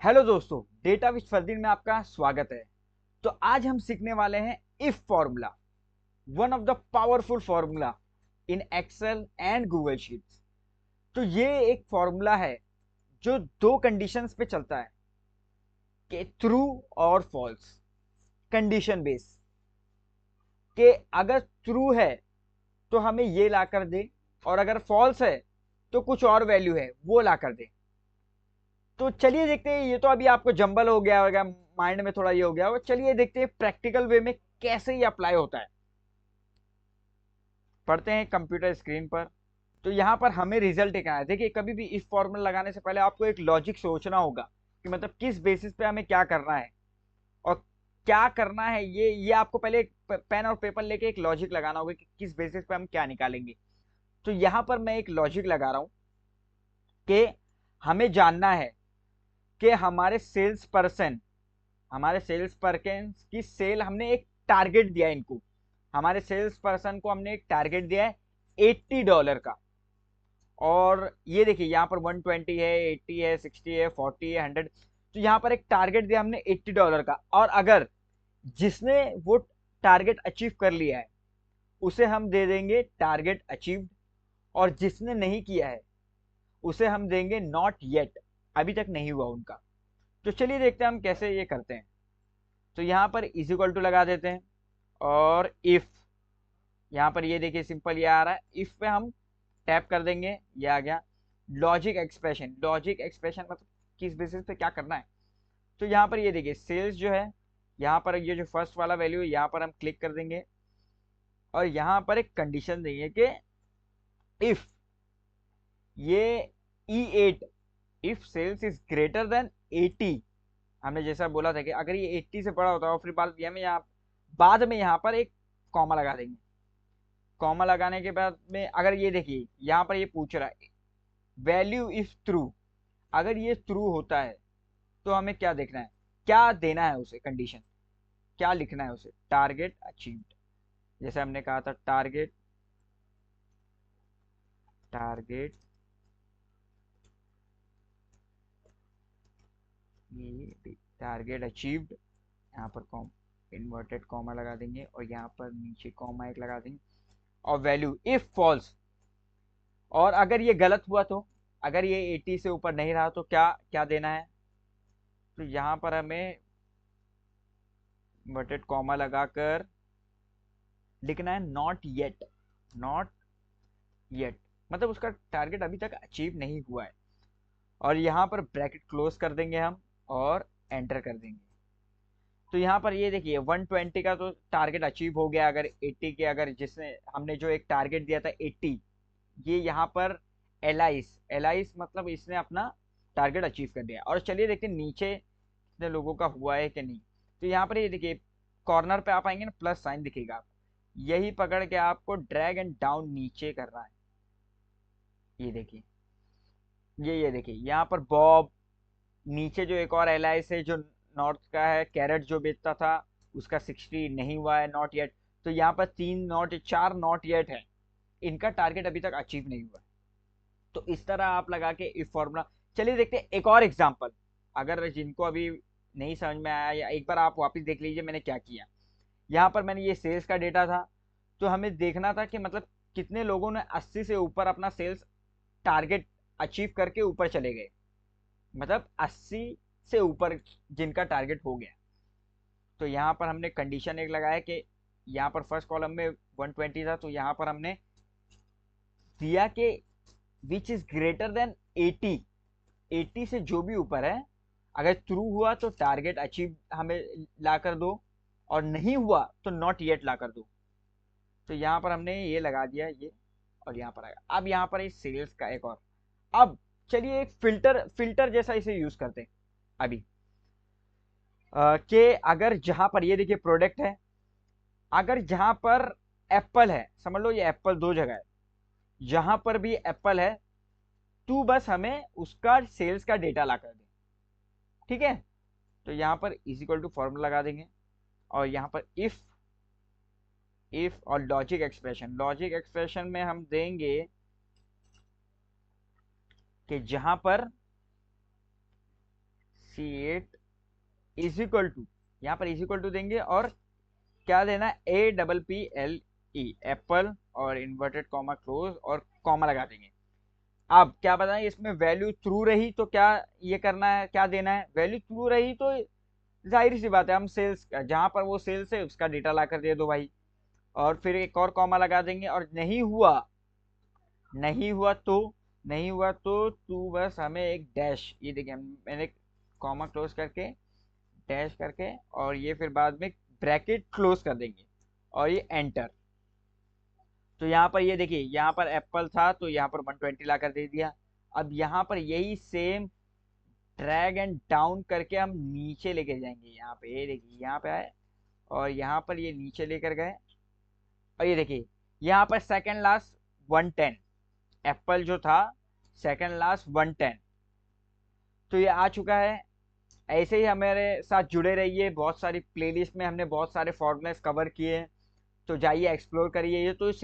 Hello दोस्तों, data with Fardeen में आपका स्वागत है। तो आज हम सीखने वाले हैं if formula, one of the powerful formula in Excel and Google Sheets. तो ये एक फॉर्मूला है जो दो कंडीशंस पे चलता है कि ट्रू और फॉल्स, कंडीशन बेस के अगर ट्रू है तो हमें ये ला कर दे, और अगर फॉल्स है तो कुछ और वैल्यू है वो ला कर दे। तो चलिए देखते हैं। ये तो अभी आपको जंबल हो गया होगा, माइंड में थोड़ा ये हो गया होगा। चलिए देखते हैं प्रैक्टिकल वे में कैसे ये अप्लाई होता है। पढ़ते हैं कंप्यूटर स्क्रीन पर। तो यहाँ पर हमें रिजल्ट एक आया। देखिए, कभी भी इफ फॉर्मूला लगाने से पहले आपको एक लॉजिक सोचना होगा कि मतलब किस बेसिस पे हमें क्या करना है और क्या करना है। ये आपको पहले एक पेन और पेपर लेके एक लॉजिक लगाना होगा कि किस बेसिस पे हम क्या निकालेंगे। तो यहाँ पर मैं एक लॉजिक लगा रहा हूँ कि हमें जानना है कि हमारे सेल्स पर्सन की सेल, हमने एक टारगेट दिया है इनको। हमारे सेल्स पर्सन को हमने एक टारगेट दिया है $80 का। और ये देखिए, यहाँ पर 120 है, 80 है, 60 है, 40 है, 100। तो यहाँ पर एक टारगेट दिया हमने $80 का। और अगर जिसने वो टारगेट अचीव कर लिया है उसे हम दे देंगे टारगेट अचीव्ड, और जिसने नहीं किया है उसे हम देंगे नॉट येट, अभी तक नहीं हुआ उनका। तो चलिए देखते हैं हम कैसे ये करते हैं। तो यहाँ पर इज इक्वल टू लगा देते हैं, और इफ, यहाँ पर ये देखिए सिंपल ये आ रहा है। इफ पे हम टैप कर देंगे, ये आ गया। लॉजिक एक्सप्रेशन मतलब किस बेसिस पे क्या करना है। तो यहाँ पर ये देखिए सेल्स जो है, यहाँ पर ये जो फर्स्ट वाला वैल्यू है यहाँ पर हम क्लिक कर देंगे, और यहाँ पर एक कंडीशन देंगे कि इफ ये E8, if sales is greater than 80। हमने जैसा बोला था कि अगर ये 80 से बड़ा होता है, और फिर बाद में यहाँ पर एक कॉमा लगा देंगे। कॉमा लगाने के बाद में अगर ये देखिए यहाँ पर ये पूछ रहा है वैल्यू इफ ट्रू, अगर ये ट्रू होता है तो हमें क्या देखना है, क्या देना है उसे, कंडीशन क्या लिखना है उसे, टारगेट अचीव्ड। जैसे हमने कहा था टारगेट टारगेट ये टारगेट अचीव्ड। यहाँ पर कॉम इन्वर्टेड कॉमा लगा देंगे, और यहाँ पर नीचे कॉमा एक लगा देंगे, और वैल्यू इफ फॉल्स। और अगर ये गलत हुआ तो, अगर ये 80 से ऊपर नहीं रहा तो क्या क्या देना है। तो यहाँ पर हमें इन्वर्टेड कॉमा लगाकर लिखना है नॉट येट। नॉट येट मतलब उसका टारगेट अभी तक अचीव नहीं हुआ है। और यहाँ पर ब्रैकेट क्लोज कर देंगे हम, और एंटर कर देंगे। तो यहाँ पर ये देखिए 120 का तो टारगेट अचीव हो गया। अगर 80 के, अगर जिसने हमने जो एक टारगेट दिया था 80, ये यहाँ पर एलाइस एलाइस मतलब इसने अपना टारगेट अचीव कर दिया। और चलिए देखते हैं नीचे कितने लोगों का हुआ है कि नहीं। तो यहाँ पर ये देखिए कॉर्नर पे आप आएंगे ना, प्लस साइन दिखेगा आप, यही पकड़ के आपको ड्रैग एंड डाउन नीचे करना है। ये देखिए, ये देखिए यहाँ पर बॉब, नीचे जो एक और एलाइस है जो नॉर्थ का है, कैरेट जो बेचता था, उसका 60 नहीं हुआ है, नॉट येट। तो यहाँ पर चार नॉट येट है, इनका टारगेट अभी तक अचीव नहीं हुआ। तो इस तरह आप लगा के इफ फॉर्मूला। चलिए देखते हैं एक और एग्जांपल। अगर जिनको अभी नहीं समझ में आया, या एक बार आप वापस देख लीजिए मैंने क्या किया। यहाँ पर मैंने ये सेल्स का डेटा था, तो हमें देखना था कि मतलब कितने लोगों ने 80 से ऊपर अपना सेल्स टारगेट अचीव करके ऊपर चले गए, मतलब 80 से ऊपर जिनका टारगेट हो गया। तो यहाँ पर हमने कंडीशन एक लगाया कि यहाँ पर फर्स्ट कॉलम में 120 था, तो यहाँ पर हमने दिया कि विच इज ग्रेटर देन 80। 80 से जो भी ऊपर है, अगर ट्रू हुआ तो टारगेट अचीव हमें ला कर दो, और नहीं हुआ तो नॉट येट ला कर दो। तो यहाँ पर हमने ये लगा दिया ये, और यहाँ पर आएगा। अब यहाँ पर इस सेल्स का एक और। अब चलिए एक फिल्टर जैसा इसे यूज करते हैं अभी। कि अगर जहां पर ये देखिए प्रोडक्ट है, अगर जहां पर एप्पल है, समझ लो ये एप्पल दो जगह है, जहां पर भी एप्पल है तू बस हमें उसका सेल्स का डेटा ला कर दे। ठीक है। तो यहाँ पर इज इक्वल टू फॉर्मूला लगा देंगे, और यहाँ पर इफ और लॉजिक एक्सप्रेशन में हम देंगे कि जहां पर C8 इज इक्वल टू, यहाँ पर इज इक्वल टू देंगे और क्या देना है, APPLE, एप्पल, और इन्वर्टेड कॉमा क्लोज और कॉमा लगा देंगे। अब क्या बताएं, इसमें वैल्यू ट्रू रही तो क्या ये करना है, क्या देना है, वैल्यू ट्रू रही तो जाहिर सी बात है हम सेल्स, जहां पर वो सेल्स है उसका डेटा ला कर दे दो भाई, और फिर एक और कॉमा लगा देंगे। और नहीं हुआ, नहीं हुआ तो, नहीं हुआ तो तू बस हमें एक डैश, ये देखिए मैंने कॉमा क्लोज करके डैश करके और ये फिर बाद में ब्रैकेट क्लोज कर देंगे और ये एंटर। तो यहाँ पर ये देखिए, यहाँ पर एप्पल था तो यहाँ पर 120 ला कर दे दिया। अब यहाँ पर यही सेम ड्रैग एंड डाउन करके हम नीचे लेके जाएंगे, यहाँ पे ये देखिए, यहाँ पे आए और यहाँ पर ये नीचे लेकर गए, और ये देखिए यहाँ पर सेकंड लास्ट 110, एप्पल जो था सेकंड लास्ट 110, तो ये आ चुका है। ऐसे ही हमारे साथ जुड़े रहिए, बहुत सारी प्लेलिस्ट में हमने बहुत सारे फॉर्मूलेस कवर किए हैं, तो जाइए एक्सप्लोर करिए। ये तो सिर्फ